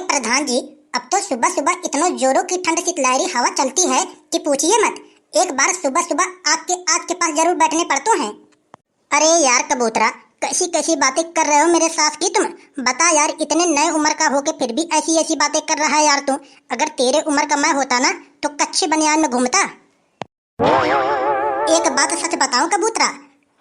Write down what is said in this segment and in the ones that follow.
प्रधान जी, अब तो सुबह सुबह इतनो जोरों की ठंड शीतलहरी हवा चलती है कि पूछिए मत। एक बार सुबह सुबह आपके आग के पास जरूर बैठने पड़ते हैं। अरे यार कबूतरा, कैसी कैसी बातें कर रहे हो मेरे साथ की तुम। बता यार, इतने नए उम्र का होके फिर भी ऐसी ऐसी बातें कर रहा है यार तू। अगर तेरे उम्र का मैं होता ना तो कच्चे बनियान में घूमता। एक बात सच बताऊं कबूतरा,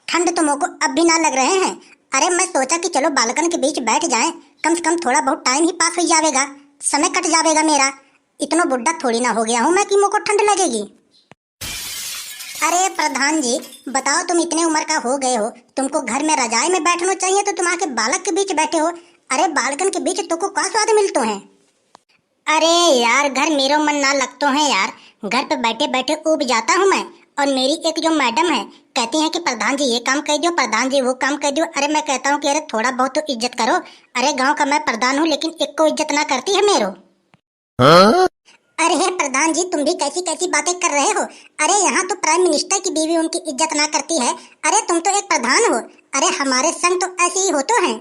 ठंड तो मुझको अब भी ना लग रहे हैं। अरे मैं सोचा कि चलो बालकन के बीच बैठ जाएं, कम से कम थोड़ा बहुत टाइम ही पास हो जाएगा, समय कट जाएगा मेरा। इतना बुढ़ा थोड़ी ना हो गया हूं मैं कि मुझको ठंड लगेगी। अरे प्रधान जी बताओ, तुम इतने उम्र का हो गए हो, तुमको घर में रजाई में बैठना चाहिए तो तुम आके बालक के बीच बैठे हो। अरे बालकन के बीच तुमको क्या स्वाद मिलते हैं। अरे यार, घर मेरो मन ना लगतो है यार। घर पे बैठे बैठे ऊब जाता हूँ मैं। और मेरी एक जो मैडम है कहती है कि प्रधान जी ये काम कर दो, प्रधान जी वो काम कर दो। अरे मैं कहता हूँ कि अरे थोड़ा बहुत तो इज्जत करो। अरे गांव का मैं प्रधान हूँ लेकिन एक को इज्जत ना करती है मेरो। अरे प्रधान जी, तुम भी कैसी कैसी बातें कर रहे हो। अरे यहाँ तो प्राइम मिनिस्टर की बीवी उनकी इज्जत ना करती है। अरे तुम तो एक प्रधान हो। अरे हमारे संग तो ऐसे ही होते हैं।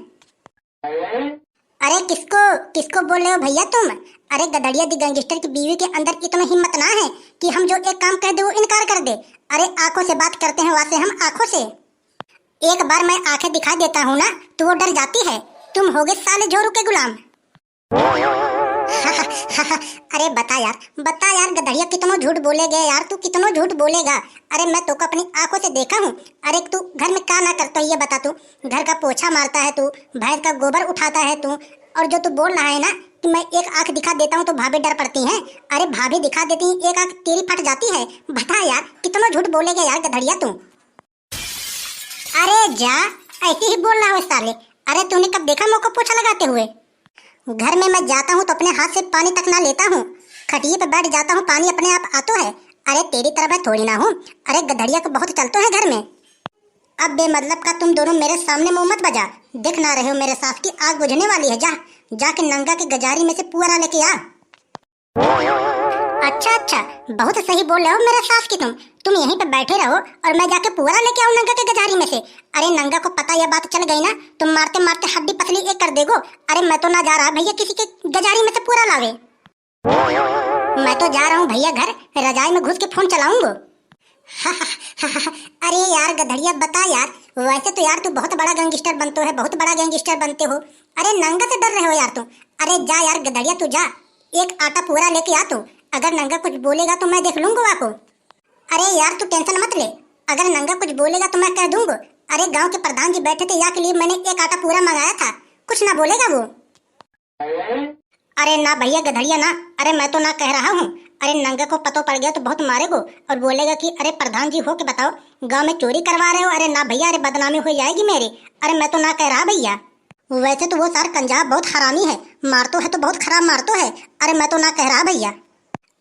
अरे किसको किसको बोल रहे हो भैया तुम। अरे गधड़िया दी गैंगस्टर की बीवी के अंदर इतना हिम्मत ना है कि हम जो एक काम कह दे वो इनकार कर दे। अरे आंखों से बात करते हैं वैसे हम आंखों से। एक बार मैं आंखें दिखा देता हूँ ना तो वो डर जाती है। तुम होगे साले झोरू के गुलाम। अरे बता यार गधड़िया, कितना झूठ बोलेगा यार तू, कितना झूठ बोलेगा। अरे मैं तो अपनी आंखों से देखा हूँ। अरे तू घर में क्या ना करता है ये बता। तू घर का पोछा मारता है, तू भैंस का गोबर उठाता है तू। और जो तू बोल रहा है ना कि मैं एक आंख दिखा देता हूँ तो भाभी डर पड़ती हैं। अरे भाभी दिखा देती है, एक आंख तेरी फट जाती है। बता यार कितना झूठ बोलेगा यार गधड़िया तू। अरे जा, ऐसे ही बोल रहा हो साले। अरे तूने कब देखा मुझको पोछा लगाते हुए। घर में मैं जाता हूँ तो अपने हाथ से पानी तक ना लेता हूँ। खटिए पे बैठ जाता हूँ, पानी अपने आप आता है। अरे तेरी तरह मैं थोड़ी ना हूँ। अरे गधड़िया को बहुत चलते हैं घर में। अब बेमतलब का तुम दोनों मेरे सामने मुंह मत बजा। दिख ना रहे हो मेरे साथ की आग बुझने वाली है। जाके नंगा के गजारी में से पुअरा लेके आ। अच्छा, बहुत सही बोल रहे हो मेरे सास की तुम यहीं पे बैठे रहो और मैं जाके पुअरा लेके आऊं नंगा के गजारी में से। अरे नंगा को पता यह बात चल गई ना, तुम मारते मारते हड्डी पसली एक कर देगो। अरे मैं तो ना जा रहा भैया किसी के गजारी में से पुअरा लावे। मैं तो जा रहा हूँ भैया घर, रजाई में घुस के फोन चलाऊंगा। अरे यार गधड़िया बता यार, वैसे तो यार तू बहुत बड़ा गैंगस्टर बनते हो, बहुत बड़ा गैंगस्टर बनते हो। अरे नंगा से डर रहे हो यार तुम। अरे जा यार गधड़िया, तू जा, एक आटा पूरा लेके आ तू। अगर नंगा कुछ बोलेगा तो मैं देख लूंगा आपको। अरे यार तू टेंशन मत ले, अगर नंगा कुछ बोलेगा तो मैं कह दूंगा। अरे गांव के प्रधान जी बैठे थे, या के लिए मैंने एक आटा पूरा मंगाया था, कुछ ना बोलेगा वो। अरे ना भैया गधड़िया ना, अरे मैं तो ना कह रहा हूँ। अरे नंगा को पतो पड़ गया तो बहुत मारेगो और बोलेगा कि अरे प्रधान जी हो के बताओ गांव में चोरी करवा रहे हो। अरे ना भैया, अरे बदनामी हो जाएगी मेरी। अरे मैं तो ना कह रहा भैया। वैसे तो वो सार कंजाब बहुत हरामी है, मारतो है तो बहुत खराब मारतो है। अरे मैं तो ना कह रहा भैया।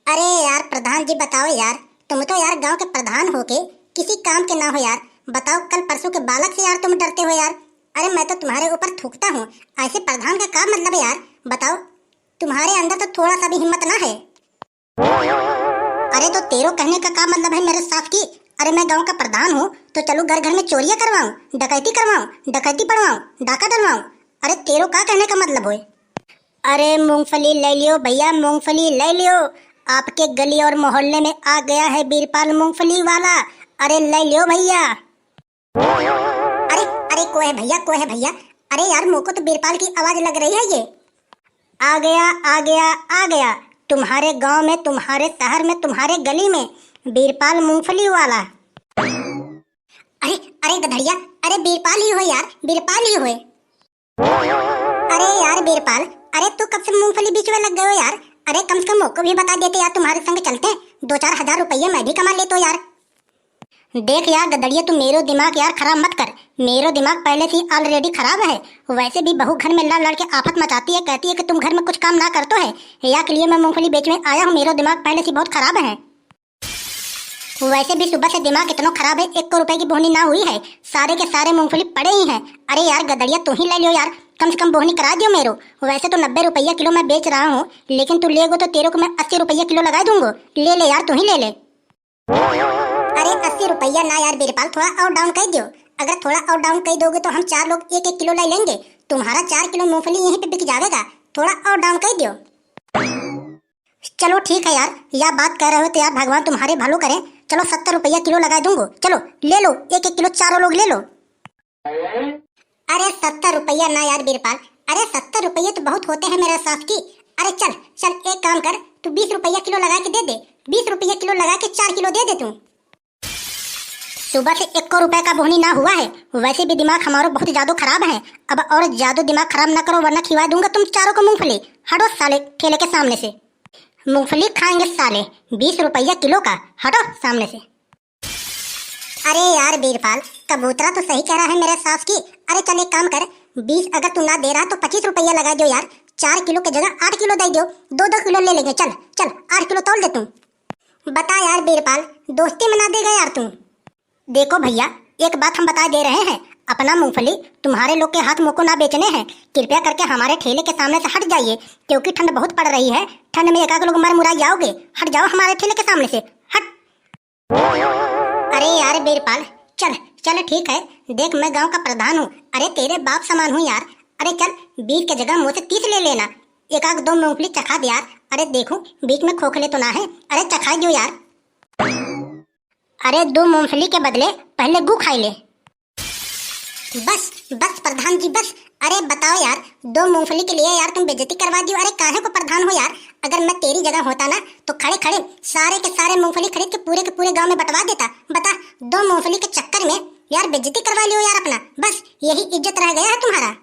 अरे यार प्रधान जी बताओ यार, तुम तो यार गांव के प्रधान होके किसी काम के ना हो यार। बताओ कल परसों के बालक से यार तुम डरते हो यार। अरे मैं तो तुम्हारे ऊपर थूकता हूँ, ऐसे प्रधान का क्या मतलब है यार। बताओ तुम्हारे अंदर तो थोड़ा सा भी हिम्मत ना है। अरे तो तेरो कहने का क्या मतलब है मेरे साथ की। अरे मैं गांव का प्रधान हूँ तो चलो घर घर में चोरियां करवाऊं, डकैती करवाऊं, डकैती पड़वाऊं, डाका डलवाऊं। अरे तेरो क्या कहने का मतलब है। अरे मूंगफली ले लियो भैया, मूंगफली ले लियो। आपके गली और मोहल्ले में आ गया है बीरपाल मूंगफली वाला। अरे ले लियो भैया। अरे कोई है भैया, कोई है भैया। अरे यार मुझको तो बीरपाल की आवाज लग रही है ये। आ गया आ गया आ गया, तुम्हारे गांव में, तुम्हारे शहर में, तुम्हारे गली में बीरपाल मूंगफली वाला। अरे गधड़िया, अरे बीरपाल ही हो यार, बीरपाल ही हो। अरे यार बीरपाल, अरे तू कब से मूंगफली बीच में लग गए हो यार। अरे कम से कम मुझको भी बता देते यार, तुम्हारे संग चलते 2-4 हजार रुपये मैं भी कमा लेता यार। देख यार गधड़िया, तू मेरो दिमाग यार खराब मत कर। मेरो दिमाग पहले से ऑलरेडी खराब है। वैसे भी बहू घर में लड़ लड़ के आफत मचाती है, कहती है कि तुम घर में कुछ काम ना करते है। या के लिए मैं मूंगफली बेचने आया हूँ, मेरो दिमाग पहले से बहुत खराब है। वैसे भी सुबह से दिमाग इतना खराब है, 1 रुपए की बोहनी ना हुई है, सारे के सारे मूंगफली पड़े ही हैं। अरे यार गधड़िया तू ही ले लियो यार, कम से कम बोहनी करा दियो मेरो। वैसे तो 90 रुपया किलो मैं बेच रहा हूँ, लेकिन तू लेगो तो तेरे को मैं 80 रुपया किलो लगा दूंगा। ले ले यार, तू ही ले ले। अरे 80 रुपया ना यार बीरपाल, थोड़ा और डाउन कर दो। अगर थोड़ा और डाउन कर दोगे तो हम 4 लोग 1-1 किलो ले लेंगे। तुम्हारा 4 किलो मूंगफली यहीं पे बिक जाएगा। थोड़ा और डाउन कर दियो। चलो ठीक है यार, या बात कर रहे हो तो यार भगवान तुम्हारे भलो करें। चलो 70 रुपया किलो लगा दूंगो। चलो ले लो, 1-1 किलो चारों लोग ले लो। अरे 70 रुपया ना यार बीरपाल, अरे 70 रुपये तो बहुत होते हैं मेरे साथ की। अरे चल चल एक काम कर, तू 20 रुपया किलो लगा के दे दे। 20 रुपया किलो लगा के 4 किलो दे दे तू। सुबह से 1 रुपए का बोहनी ना हुआ है, वैसे भी दिमाग हमारा बहुत ज्यादा खराब है। अब और ज्यादा दिमाग खराब ना करो वरना खिला दूंगा तुम चारों को मूंगफली। हटो साले ठेले के सामने से, मूंगफली खाएंगे साले। 20 रुपया किलो का, हटो सामने से। अरे यार बीरपाल, कबूतरा तो सही कह रहा है मेरे सास की। अरे चल एक काम कर, 20 अगर तू ना दे रहा तो 25 रुपया लगा दो यार। 4 किलो की जगह 8 किलो दे दो, 2-2 किलो ले लेंगे। चल चल 8 किलो तोल दे तू। बता यार बीरपाल, दोस्ती में ना देगा यार तू। देखो भैया, एक बात हम बता दे रहे हैं, अपना मूंगफली तुम्हारे लोग के हाथ मुंह को ना बेचने हैं। कृपया करके हमारे ठेले के सामने से हट जाइए, क्योंकि ठंड बहुत पड़ रही है। ठंड में एकाक लोग मर मुरा जाओगे। हट जाओ हमारे ठेले के सामने से, हट। अरे यार बीरपाल, चल चल ठीक है, देख मैं गांव का प्रधान हूँ। अरे तेरे बाप समान हूँ यार। अरे चल 20 की जगह मुँह से 30 ले लेना। एकाक 2 मूंगफली चखा दे यार। अरे देखो बीच में खोखले तो ना है, अरे चखा दो यार। अरे 2 मूंगफली के बदले पहले गू खाई ले। बस बस प्रधान जी बस। अरे बताओ यार, 2 मूंगफली के लिए यार तुम बेइज्जती करवा दियो। अरे काहे को प्रधान हो यार, अगर मैं तेरी जगह होता ना तो खड़े खड़े सारे के सारे मूंगफली खरीद के पूरे गांव में बंटवा देता। बता, 2 मूंगफली के चक्कर में यार बेइज्जती करवा लियो यार अपना। बस यही इज्जत रह गया है तुम्हारा।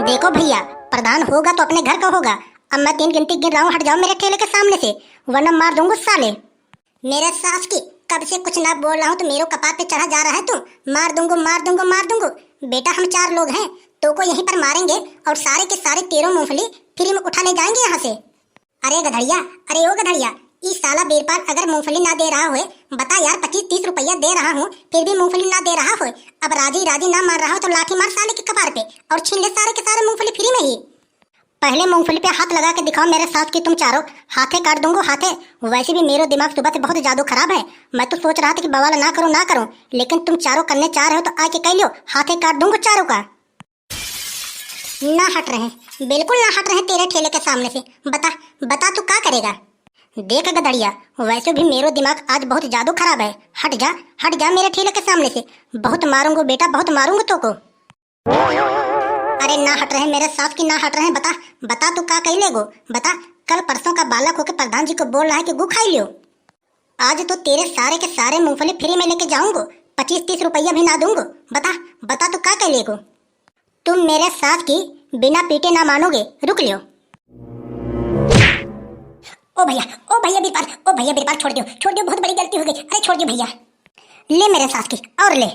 देखो भैया, प्रधान होगा तो अपने घर का होगा। अब मैं 3 गिनती गिन रहा हूँ, हट जाओ मेरे ठेले के सामने से वरना मार दूंगा साले। मेरे सास की कब से कुछ ना बोल रहा हूँ तो मेरे कपार पे चढ़ा जा रहा है तू। मार दूंगो मार दूंगो मार दूंगो। बेटा हम 4 लोग हैं, तो को यहीं पर मारेंगे और सारे के सारे 13 मूंगफली फ्री में उठा ले जाएंगे यहाँ से। अरे गधड़िया, अरे ओ गधड़िया, इस साला बीरपाल अगर मूंगफली ना दे रहा हो, बता यार 25-30 रुपया दे रहा हूँ फिर भी मूंगफली ना दे रहा हो। अब राजी राजी ना मार रहा हो तो लाठी मार साले के कपार पे और छीन ले सारे के सारे मूंगफली फ्री में ही। पहले मूंगफली पे हाथ लगा के दिखाओ मेरे साथ की तुम चारों, हाथे काट दूंगो हाथे। वैसे भी मेरा दिमाग सुबह से बहुत ज्यादा खराब है। मैं तो सोच रहा था कि बवाल ना करूं, लेकिन तुम चारों करने चाह रहे हो तो आके कह लो, हाथे काट दूंगो चारों का। ना हट रहे, बिल्कुल ना हट रहे तेरे ठेले के सामने से। बता बता तू क्या करेगा। देख गधड़िया, वैसे भी मेरा दिमाग आज बहुत ज्यादा खराब है। हट जा मेरे ठेले के सामने से, बहुत मारूंगा बेटा, बहुत मारूंगा तो को। अरे ना हट रहे मेरे साथ की, ना हट रहे। बता बता तू क्या कह लेगो। बता, कल परसों का बालक होकर प्रधान जी को बोल रहा है कि गु खाई लियो। आज तो तेरे सारे के सारे मूंगफली फ्री में लेके जाऊंगो, 25-30 रुपया भी ना दूंगो। बता बता तू क्या कह लेगो। तुम मेरे साथ की बिना पीटे ना मानोगे, रुक लियो। ओ भैया बीरपाल, ओ भैया बीरपाल छोड़ दियो, बहुत बड़ी गलती हो गई। अरे छोड़ दियो भैया। ले मेरे साथ की और ले।